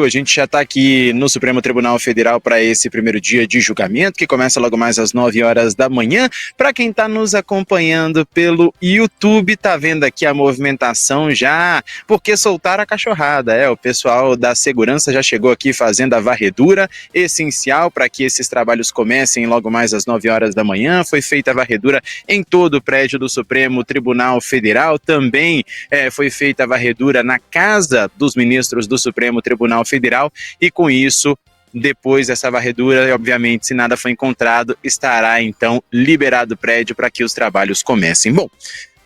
A gente já está aqui no Supremo Tribunal Federal para esse primeiro dia de julgamento, que começa logo mais às 9 horas da manhã. Para quem está nos acompanhando pelo YouTube, está vendo aqui a movimentação já, porque soltaram a cachorrada. O pessoal da segurança já chegou aqui fazendo a varredura, essencial para que esses trabalhos comecem logo mais às 9 horas da manhã. Foi feita a varredura em todo o prédio do Supremo Tribunal Federal. Também foi feita a varredura na casa dos ministros do Supremo Tribunal Federal, e com isso, depois dessa varredura, obviamente, se nada for encontrado, estará então liberado o prédio para que os trabalhos comecem. Bom,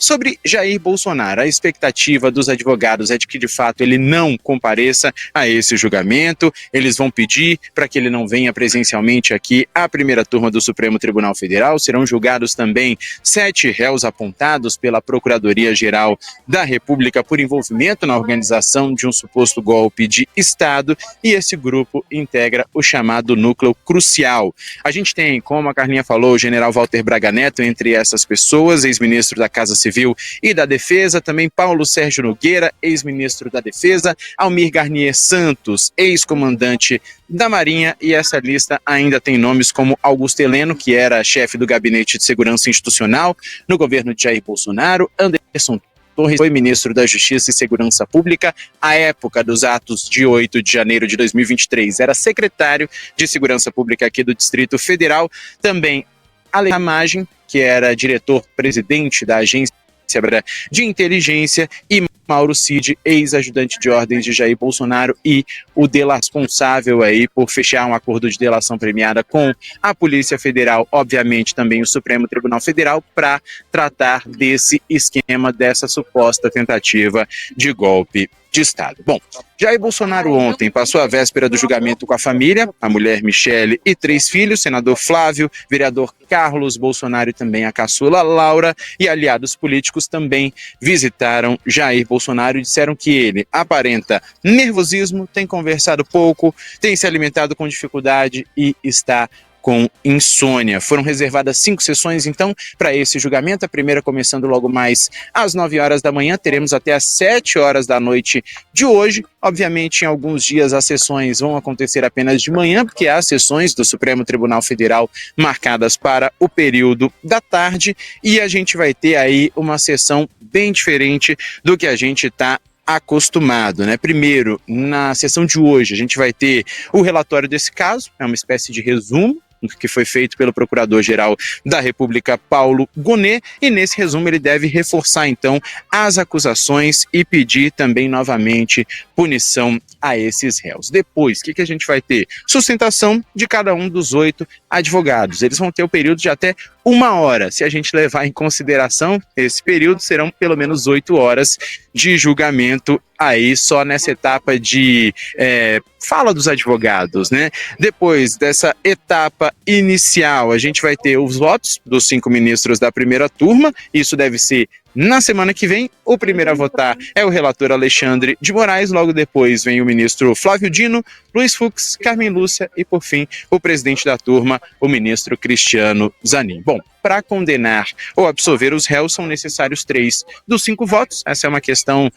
sobre Jair Bolsonaro, a expectativa dos advogados é de que, de fato, ele não compareça a esse julgamento. Eles vão pedir para que ele não venha presencialmente aqui à primeira turma do Supremo Tribunal Federal. Serão julgados também 7 réus apontados pela Procuradoria-Geral da República por envolvimento na organização de um suposto golpe de Estado, e esse grupo integra o chamado núcleo crucial. A gente tem, como a Carlinha falou, o general Walter Braga Neto entre essas pessoas, ex-ministro da Casa Civil e da Defesa, também Paulo Sérgio Nogueira, ex-ministro da Defesa, Almir Garnier Santos, ex-comandante da Marinha, e essa lista ainda tem nomes como Augusto Heleno, que era chefe do Gabinete de Segurança Institucional no governo de Jair Bolsonaro, Anderson Torres foi ministro da Justiça e Segurança Pública à época dos atos de 8 de janeiro de 2023, era secretário de Segurança Pública aqui do Distrito Federal, também Alexandre Ramagem, que era diretor-presidente da Agência de Inteligência, e Mauro Cid, ex-ajudante de ordens de Jair Bolsonaro e o responsável aí por fechar um acordo de delação premiada com a Polícia Federal, obviamente também o Supremo Tribunal Federal, para tratar desse esquema, dessa suposta tentativa de golpe de Estado. Bom, Jair Bolsonaro ontem passou a véspera do julgamento com a família, a mulher Michele e 3 filhos, senador Flávio, vereador Carlos Bolsonaro e também a caçula Laura, e aliados políticos também visitaram Jair Bolsonaro e disseram que ele aparenta nervosismo, tem conversado pouco, tem se alimentado com dificuldade e está com insônia. Foram reservadas 5 sessões, então, para esse julgamento. A primeira começando logo mais às 9 horas da manhã. Teremos até às 7 horas da noite de hoje. Obviamente, em alguns dias as sessões vão acontecer apenas de manhã, porque há sessões do Supremo Tribunal Federal marcadas para o período da tarde, e a gente vai ter aí uma sessão bem diferente do que a gente está acostumado, né? Primeiro, na sessão de hoje, a gente vai ter o relatório desse caso, é uma espécie de resumo que foi feito pelo Procurador-Geral da República, Paulo Gonet, e nesse resumo ele deve reforçar, então, as acusações e pedir também, novamente, punição a esses réus. Depois, o que a gente vai ter? Sustentação de cada um dos 8 advogados. Eles vão ter o período de até 1 hora. Se a gente levar em consideração esse período, serão pelo menos 8 horas de julgamento aí só nessa etapa de fala dos advogados, né? Depois dessa etapa inicial, a gente vai ter os votos dos 5 ministros da primeira turma. Isso deve ser na semana que vem. O primeiro a votar é o relator Alexandre de Moraes, logo depois vem o ministro Flávio Dino, Luiz Fux, Carmen Lúcia e, por fim, o presidente da turma, o ministro Cristiano Zanin. Bom, para condenar ou absolver os réus são necessários 3 dos 5 votos. Essa é uma questão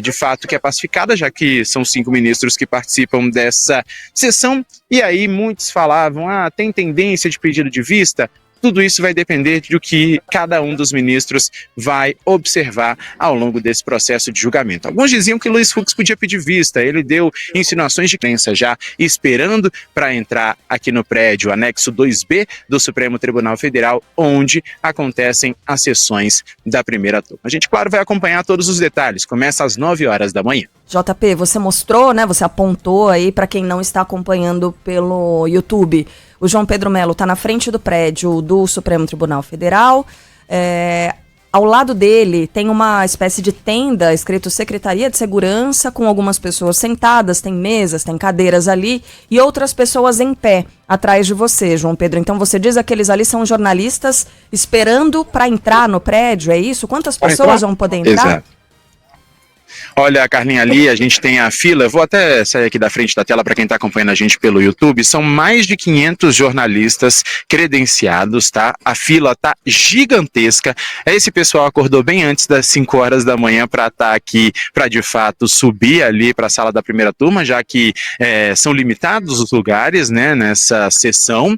de fato que é pacificada, já que são 5 ministros que participam dessa sessão. E aí muitos falavam, tem tendência de pedido de vista. Tudo isso vai depender do que cada um dos ministros vai observar ao longo desse processo de julgamento. Alguns diziam que Luiz Fux podia pedir vista, ele deu insinuações de crença já esperando para entrar aqui no prédio anexo 2B do Supremo Tribunal Federal, onde acontecem as sessões da primeira turma. A gente, claro, vai acompanhar todos os detalhes, começa às 9 horas da manhã. JP, você mostrou, né, você apontou aí para quem não está acompanhando pelo YouTube. O João Pedro Melo está na frente do prédio do Supremo Tribunal Federal. Ao lado dele tem uma espécie de tenda escrito Secretaria de Segurança, com algumas pessoas sentadas, tem mesas, tem cadeiras ali e outras pessoas em pé atrás de você, João Pedro. Então você diz que aqueles ali são jornalistas esperando para entrar no prédio, é isso? Quantas pessoas vão poder entrar? Exato. Olha, Carlinha, ali a gente tem a fila, eu vou até sair aqui da frente da tela para quem está acompanhando a gente pelo YouTube, são mais de 500 jornalistas credenciados, tá? A fila tá gigantesca, esse pessoal acordou bem antes das 5 horas da manhã para estar aqui, para de fato subir ali para a sala da primeira turma, já que são limitados os lugares, né, nessa sessão.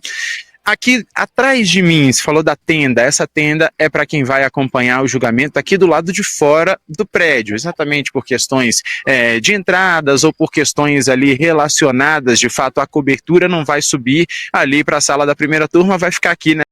Aqui atrás de mim, você falou da tenda, essa tenda é para quem vai acompanhar o julgamento aqui do lado de fora do prédio, exatamente por questões de entradas ou por questões ali relacionadas, de fato a cobertura não vai subir ali para a sala da primeira turma, vai ficar aqui, né?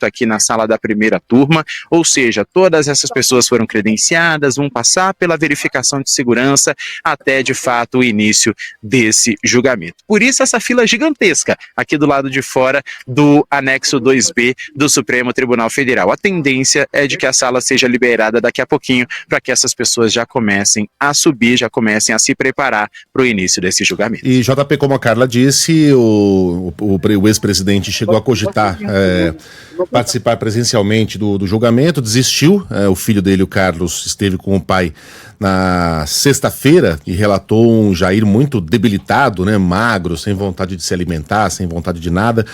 Aqui na sala da primeira turma, ou seja, todas essas pessoas foram credenciadas, vão passar pela verificação de segurança até de fato o início desse julgamento. Por isso essa fila gigantesca aqui do lado de fora do anexo 2B do Supremo Tribunal Federal. A tendência é de que a sala seja liberada daqui a pouquinho para que essas pessoas já comecem a subir, já comecem a se preparar para o início desse julgamento. E JP, como a Carla disse, o ex-presidente chegou a cogitar participar presencialmente do julgamento, desistiu. O filho dele, o Carlos, esteve com o pai na sexta-feira e relatou um Jair muito debilitado, né, magro, sem vontade de se alimentar, sem vontade de nada.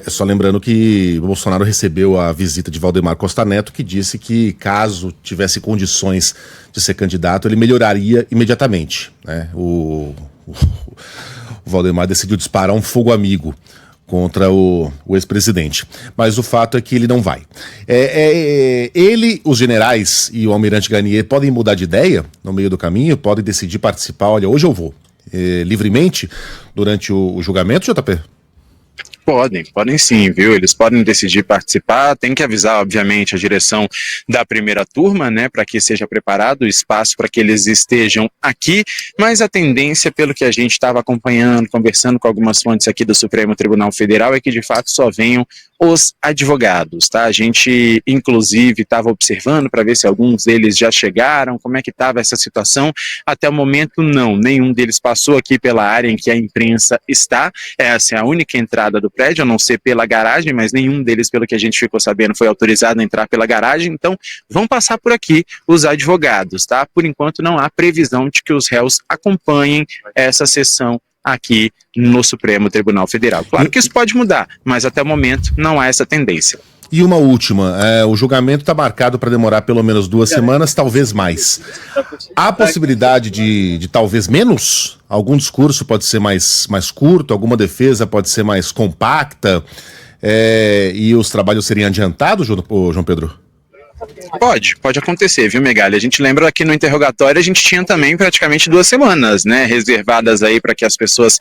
Só lembrando que o Bolsonaro recebeu a visita de Valdemar Costa Neto, que disse que caso tivesse condições de ser candidato, ele melhoraria imediatamente, né? O Valdemar decidiu disparar um fogo amigo contra o ex-presidente. Mas o fato é que ele não vai. Ele, os generais e o almirante Garnier podem mudar de ideia no meio do caminho, podem decidir participar. Olha, hoje eu vou. Livremente durante o julgamento, JP? Podem sim, viu? Eles podem decidir participar, tem que avisar, obviamente, a direção da primeira turma, né, para que seja preparado o espaço para que eles estejam aqui, mas a tendência, pelo que a gente estava acompanhando, conversando com algumas fontes aqui do Supremo Tribunal Federal, é que de fato só venham os advogados, tá? A gente, inclusive, estava observando para ver se alguns deles já chegaram, como é que estava essa situação. Até o momento, não, nenhum deles passou aqui pela área em que a imprensa está. Essa é a única entrada do prédio, a não ser pela garagem, mas nenhum deles, pelo que a gente ficou sabendo, foi autorizado a entrar pela garagem, então vão passar por aqui os advogados, tá? Por enquanto não há previsão de que os réus acompanhem essa sessão aqui no Supremo Tribunal Federal. Claro que isso pode mudar, mas até o momento não há essa tendência. E uma última, o julgamento está marcado para demorar pelo menos 2 semanas, talvez mais. Há possibilidade de talvez menos? Algum discurso pode ser mais curto, alguma defesa pode ser mais compacta, e os trabalhos seriam adiantados, João Pedro? Pode acontecer, viu, Megali? A gente lembra que no interrogatório a gente tinha também praticamente 2 semanas, né, reservadas aí para que as pessoas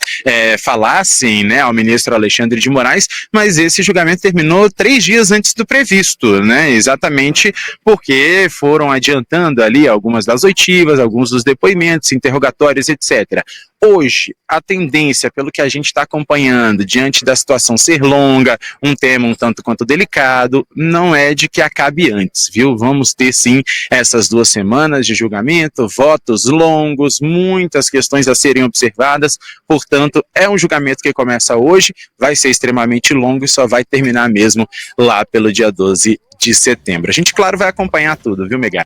falassem, né, ao ministro Alexandre de Moraes, mas esse julgamento terminou 3 dias antes do previsto, né, exatamente porque foram adiantando ali algumas das oitivas, alguns dos depoimentos, interrogatórios, etc. Hoje, a tendência, pelo que a gente está acompanhando, diante da situação ser longa, um tema um tanto quanto delicado, não é de que acabe antes, viu? Vamos ter sim essas 2 semanas de julgamento, votos longos, muitas questões a serem observadas, portanto, é um julgamento que começa hoje, vai ser extremamente longo e só vai terminar mesmo lá pelo dia 12 de setembro. A gente, claro, vai acompanhar tudo, viu, Megali?